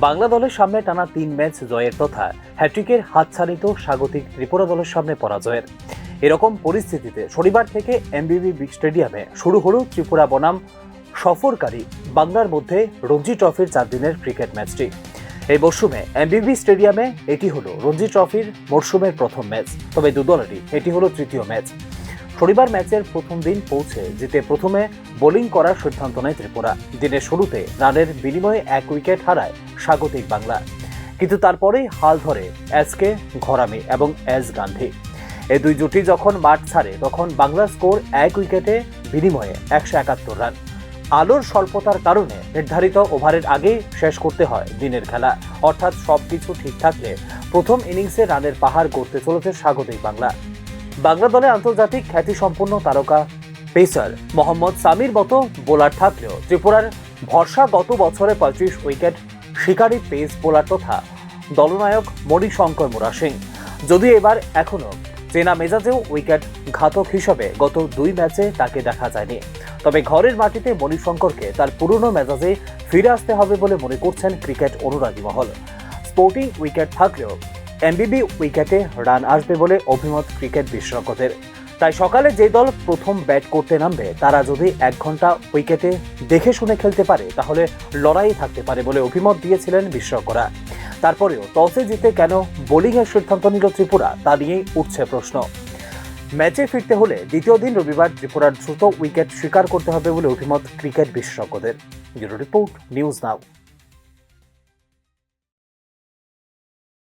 বাংলা দলের সামনে টানা ৩ ম্যাচ জয়ের তথা হ্যাট্রিকের হাতছানিত স্বাগতিক ত্রিপুরা দলের সামনে পরাজয়ের এরকম পরিস্থিতিতে শনিবার থেকে এমবিবি স্টেডিয়ামে শুরু হলো ত্রিপুরা বনাম সফরকারী বাংলার মধ্যে রঞ্জি ট্রফির 4 দিনের ক্রিকেট ম্যাচটি। এই মরশুমে এমবিবি স্টেডিয়ামে এটি হলো রঞ্জি ট্রফির মরশুমের প্রথম ম্যাচ, তবে দুদলেরই এটি হলো তৃতীয় ম্যাচ। শনিবার ম্যাচের প্রথম দিন পৌঁছে জিতে প্রথমে বোলিং করার সিদ্ধান্ত নেয় ত্রিপুরা। দিনের শুরুতে রানের বিনিময়ে 1 উইকেট হারায় স্বাগতিক বাংলা, কিন্তু তারপরেই হাল ধরে এসকে ঘরামি এবং এস গান্ধী। এই দুই জুটি যখন মাঠ ছাড়ে তখন বাংলার স্কোর 1 উইকেটে বিনিময়ে 171 রান। আলোর স্বল্পতার কারণে নির্ধারিত ওভারের আগেই শেষ করতে হয় দিনের খেলা, অর্থাৎ সবকিছু ঠিক থাকলে প্রথম ইনিংসে রানের পাহাড় গড়তে চলেছে স্বাগতিক বাংলা। বাংলা দলে আন্তর্জাতিক খ্যাতিসম্পন্ন তারকা পেসার মোহাম্মদ সামির মতো বোলার থাকলেও ত্রিপুরার ভরসা গত বছরে 35 উইকেট শিকারী পেস বোলার তথা দলনায়ক মণিশঙ্কর মুরা সিং। যদিও এবার এখনো চেনা মেজাজেও উইকেট ঘাতক হিসেবে গত 2 ম্যাচে তাকে দেখা যায়নি, তবে ঘরের মাটিতে মণিশঙ্করকে তার পুরনো মেজাজে ফিরে আসতে হবে বলে মনে করছেন ক্রিকেট অনুরাগী মহল। স্পোর্টিং উইকেট থাকলেও এমবিবি উইকেটে রান আসবে বলে অভিমত ক্রিকেট বিশেষজ্ঞদের। তাই সকালে যে দল প্রথম ব্যাট করতে নামবে তারা যদি 1 ঘন্টা উইকেটে দেখে শুনে খেলতে পারে তাহলে লড়াই থাকতে পারে বলে অভিমত দিয়েছিলেন বিশেষজ্ঞরা। তারপরেও টসে জিতে কেন বোলিংয়ের সিদ্ধান্ত নিল ত্রিপুরা তা নিয়েই উঠছে প্রশ্ন। ম্যাচে ফিরতে হলে দ্বিতীয় দিন রবিবার ত্রিপুরার দ্রুত উইকেট শিকার করতে হবে বলে অভিমত ক্রিকেট বিশেষজ্ঞদের। Bureau report, news now.